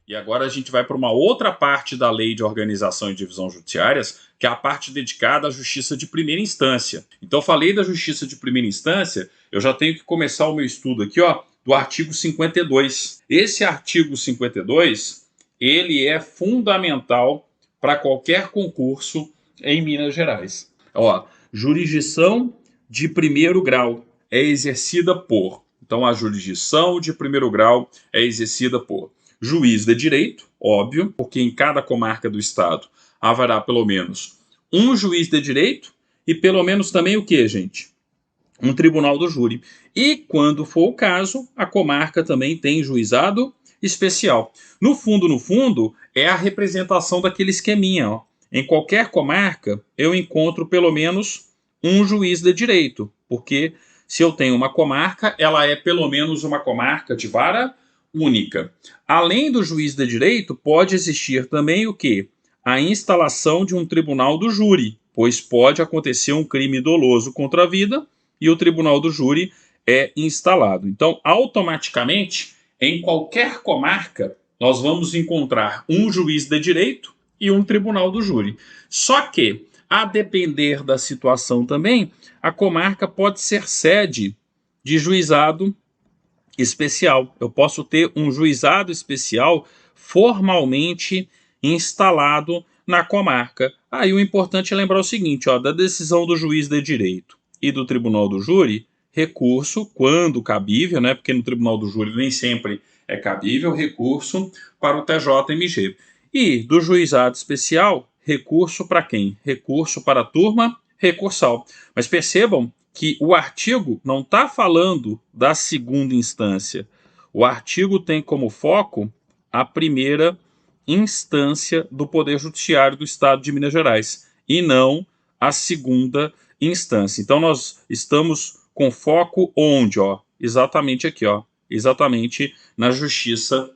E agora a gente vai para uma outra parte da Lei de Organização e Divisão Judiciárias, que é a parte dedicada à justiça de primeira instância. Então, falei da justiça de primeira instância, eu já tenho que começar o meu estudo aqui, ó, do artigo 52. Esse artigo 52, ele é fundamental para qualquer concurso em Minas Gerais. Ó, jurisdição de primeiro grau é exercida por. Então, a jurisdição de primeiro grau é exercida por juiz de direito, óbvio, porque em cada comarca do estado haverá pelo menos um juiz de direito e pelo menos também o que, gente? Um tribunal do júri. E, quando for o caso, a comarca também tem juizado especial. No fundo, é a representação daquele esqueminha. Ó. Em qualquer comarca, eu encontro pelo menos um juiz de direito, porque se eu tenho uma comarca, ela é pelo menos uma comarca de vara única. Além do juiz de direito, pode existir também o quê? A instalação de um tribunal do júri, pois pode acontecer um crime doloso contra a vida e o tribunal do júri é instalado. Então, automaticamente, em qualquer comarca, nós vamos encontrar um juiz de direito e um tribunal do júri. Só que, a depender da situação também, a comarca pode ser sede de juizado especial. Eu posso ter um juizado especial formalmente instalado na comarca. Aí o importante é lembrar o seguinte, ó, da decisão do juiz de direito e do tribunal do júri, recurso, quando cabível, né, porque no tribunal do júri nem sempre é cabível, recurso para o TJMG. E do juizado especial, recurso para quem? Recurso para a turma recursal. Mas percebam que o artigo não está falando da segunda instância. O artigo tem como foco a primeira instância do Poder Judiciário do Estado de Minas Gerais e não a segunda instância. Então nós estamos com foco onde? Ó? Exatamente aqui, ó, exatamente na Justiça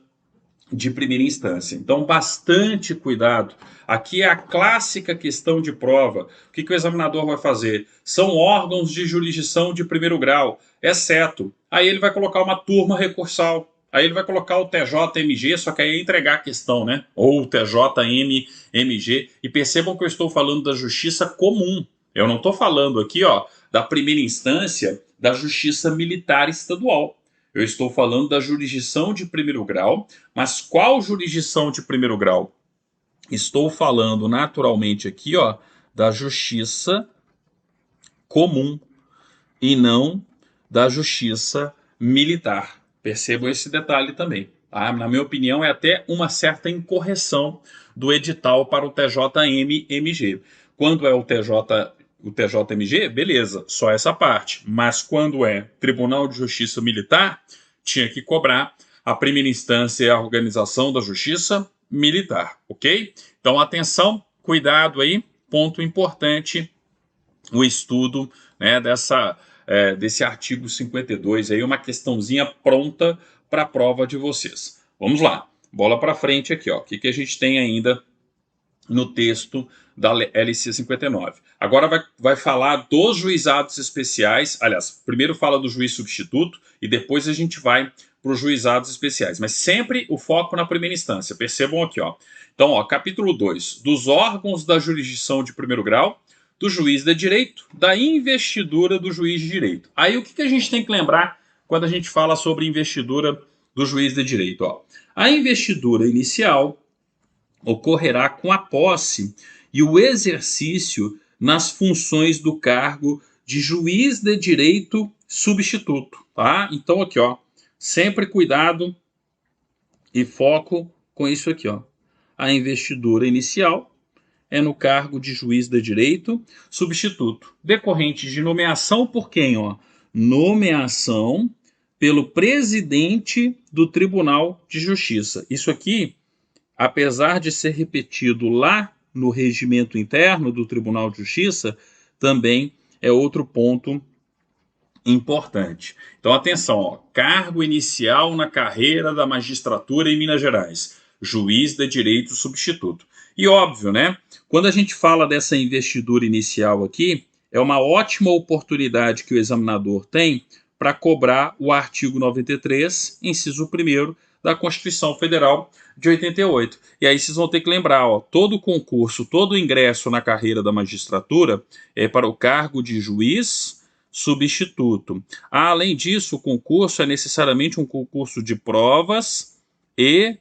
de primeira instância. Então, bastante cuidado. Aqui é a clássica questão de prova. O que o examinador vai fazer? São órgãos de jurisdição de primeiro grau, exceto. Aí ele vai colocar uma turma recursal. Aí ele vai colocar o TJMG, só que aí é entregar a questão, né? Ou o TJMG. E percebam que eu estou falando da justiça comum. Eu não estou falando aqui, ó, da primeira instância da justiça militar estadual. Eu estou falando da jurisdição de primeiro grau, mas qual jurisdição de primeiro grau? Estou falando naturalmente aqui, ó, da justiça comum e não da justiça militar. Percebam esse detalhe também. Tá? Na minha opinião, é até uma certa incorreção do edital para o TJMG. Quando é o TJMG, beleza, só essa parte. Mas quando é Tribunal de Justiça Militar, tinha que cobrar a primeira instância e a organização da Justiça Militar, ok? Então, atenção, cuidado aí, ponto importante, o estudo, né, desse artigo 52, aí uma questãozinha pronta para a prova de vocês. Vamos lá, bola para frente aqui, ó. O que a gente tem ainda no texto da LC 59. Agora vai falar dos juizados especiais. Aliás, primeiro fala do juiz substituto e depois a gente vai para os juizados especiais. Mas sempre o foco na primeira instância. Percebam aqui, ó. Então, ó, capítulo 2. Dos órgãos da jurisdição de primeiro grau, do juiz de direito, da investidura do juiz de direito. Aí o que a gente tem que lembrar quando a gente fala sobre investidura do juiz de direito? Ó? A investidura inicial ocorrerá com a posse e o exercício nas funções do cargo de juiz de direito substituto, tá? Então aqui, ó, sempre cuidado e foco com isso aqui, ó. A investidura inicial é no cargo de juiz de direito substituto, decorrente de nomeação por quem, ó? Nomeação pelo presidente do Tribunal de Justiça. Isso aqui, apesar de ser repetido lá no regimento interno do Tribunal de Justiça, também é outro ponto importante. Então, atenção, ó, cargo inicial na carreira da magistratura em Minas Gerais, juiz de direito substituto. E óbvio, né? Quando a gente fala dessa investidura inicial aqui, é uma ótima oportunidade que o examinador tem para cobrar o artigo 93, inciso 1º, da Constituição Federal de 88. E aí vocês vão ter que lembrar, ó, todo concurso, todo ingresso na carreira da magistratura é para o cargo de juiz substituto. Além disso, o concurso é necessariamente um concurso de provas e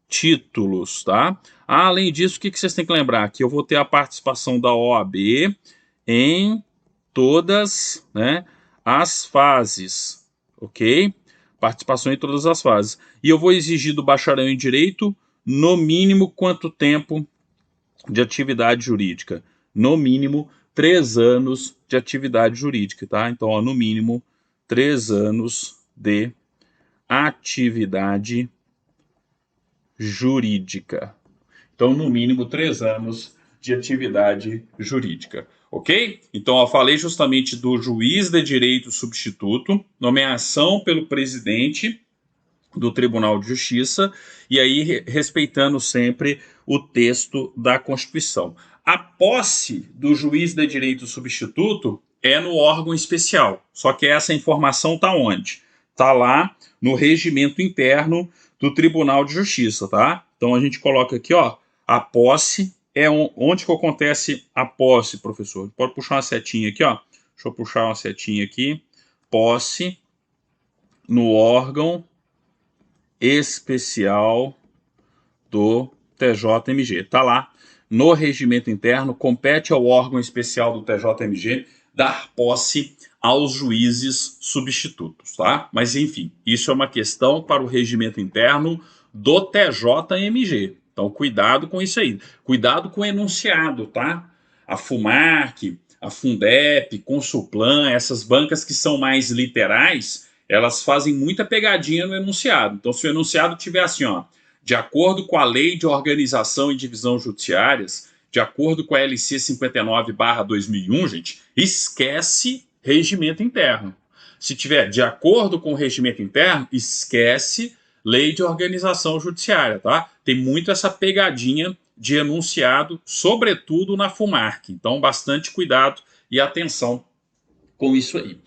títulos, tá? Além disso, o que vocês têm que lembrar? Que eu vou ter a participação da OAB em todas, né, as fases, ok? Participação em todas as fases. E eu vou exigir do bacharel em Direito, no mínimo, quanto tempo de atividade jurídica? No mínimo, 3 anos de atividade jurídica, tá? Então, ó, no mínimo, 3 anos de atividade jurídica. Então, no mínimo, 3 anos de atividade jurídica, ok? Então, eu falei justamente do juiz de direito substituto, nomeação pelo presidente do Tribunal de Justiça, e aí respeitando sempre o texto da Constituição. A posse do juiz de direito substituto é no órgão especial, só que essa informação está onde? Está lá no regimento interno do Tribunal de Justiça, tá? Então a gente coloca aqui, ó, a posse é onde que acontece a posse, professor? Pode puxar uma setinha aqui, ó. Deixa eu puxar uma setinha aqui. Posse no órgão especial do TJMG. Tá lá no regimento interno, compete ao órgão especial do TJMG dar posse aos juízes substitutos, tá? Mas enfim, isso é uma questão para o regimento interno do TJMG. Então, cuidado com isso aí. Cuidado com o enunciado, tá? A FUMARC, a Fundep, Consulplan, essas bancas que são mais literais, elas fazem muita pegadinha no enunciado. Então, se o enunciado tiver assim, ó, de acordo com a Lei de Organização e Divisão Judiciárias, de acordo com a LC 59/2001, gente, esquece regimento interno. Se tiver de acordo com o regimento interno, esquece Lei de Organização Judiciária, tá? Tem muito essa pegadinha de enunciado, sobretudo na FUMARC. Então, bastante cuidado e atenção com isso aí.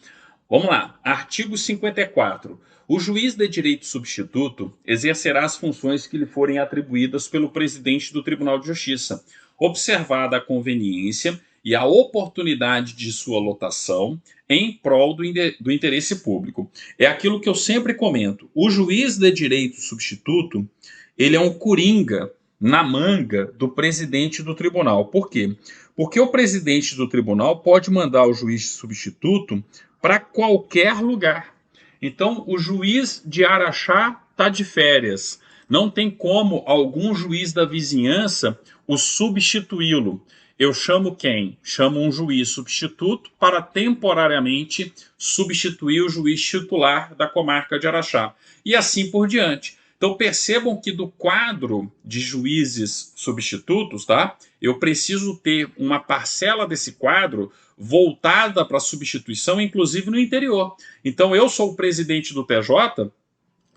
Vamos lá, artigo 54. O juiz de direito substituto exercerá as funções que lhe forem atribuídas pelo presidente do Tribunal de Justiça, observada a conveniência e a oportunidade de sua lotação em prol do interesse público. É aquilo que eu sempre comento. O juiz de direito substituto, ele é um coringa na manga do presidente do tribunal. Por quê? Porque o presidente do tribunal pode mandar o juiz substituto para qualquer lugar. Então, o juiz de Araxá está de férias. Não tem como algum juiz da vizinhança o substituí-lo. Eu chamo quem? Chamo um juiz substituto para temporariamente substituir o juiz titular da comarca de Araxá. E assim por diante. Então percebam que do quadro de juízes substitutos, tá? Eu preciso ter uma parcela desse quadro voltada para a substituição, inclusive no interior. Então eu sou o presidente do TJ,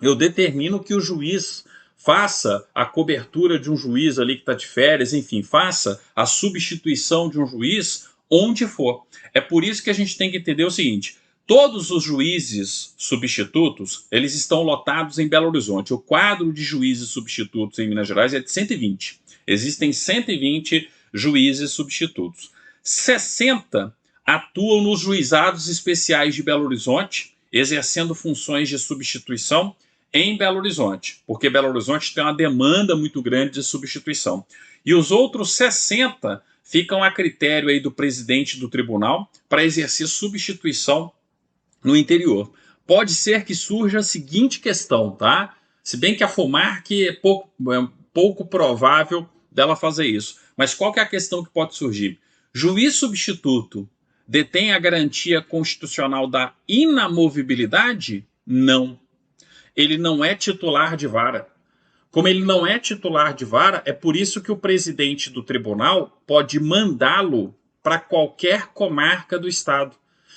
eu determino que o juiz faça a cobertura de um juiz ali que está de férias, enfim, faça a substituição de um juiz onde for. É por isso que a gente tem que entender o seguinte: todos os juízes substitutos, eles estão lotados em Belo Horizonte. O quadro de juízes substitutos em Minas Gerais é de 120. Existem 120 juízes substitutos. 60 atuam nos juizados especiais de Belo Horizonte, exercendo funções de substituição em Belo Horizonte, porque Belo Horizonte tem uma demanda muito grande de substituição. E os outros 60 ficam a critério aí do presidente do tribunal para exercer substituição no interior. Pode ser que surja a seguinte questão, tá? Se bem que a FUMARC é pouco provável dela fazer isso. Mas qual que é a questão que pode surgir? Juiz substituto detém a garantia constitucional da inamovibilidade? Não. Ele não é titular de vara. Como ele não é titular de vara, é por isso que o presidente do tribunal pode mandá-lo para qualquer comarca do estado.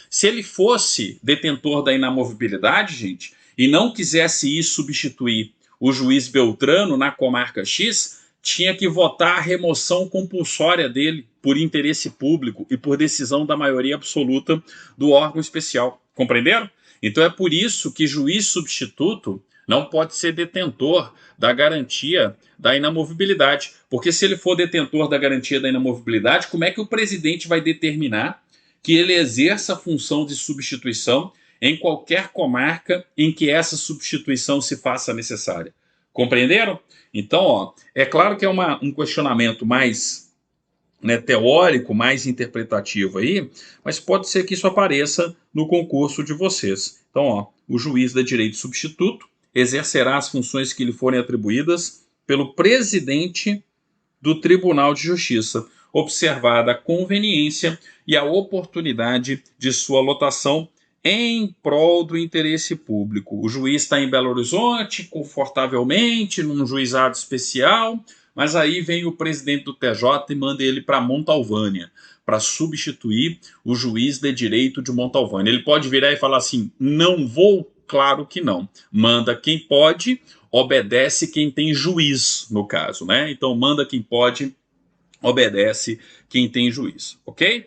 Se ele fosse detentor da inamovibilidade, gente, e não quisesse ir substituir o juiz Beltrano na comarca X, tinha que votar a remoção compulsória dele por interesse público e por decisão da maioria absoluta do órgão especial. Compreenderam? Então é por isso que juiz substituto não pode ser detentor da garantia da inamovibilidade, porque se ele for detentor da garantia da inamovibilidade, como é que o presidente vai determinar que ele exerça a função de substituição em qualquer comarca em que essa substituição se faça necessária? Compreenderam? Então, ó, é claro que é um questionamento mais, né, teórico, mais interpretativo aí, mas pode ser que isso apareça no concurso de vocês. Então, ó, o juiz de direito substituto exercerá as funções que lhe forem atribuídas pelo presidente do Tribunal de Justiça, observada a conveniência e a oportunidade de sua lotação em prol do interesse público. O juiz está em Belo Horizonte, confortavelmente, num juizado especial, mas aí vem o presidente do TJ e manda ele para Montalvânia, para substituir o juiz de direito de Montalvânia. Ele pode virar e falar assim: não vou? Claro que não. Manda quem pode, obedece quem tem juiz, no caso, né? Então manda quem pode, obedece quem tem juiz, ok?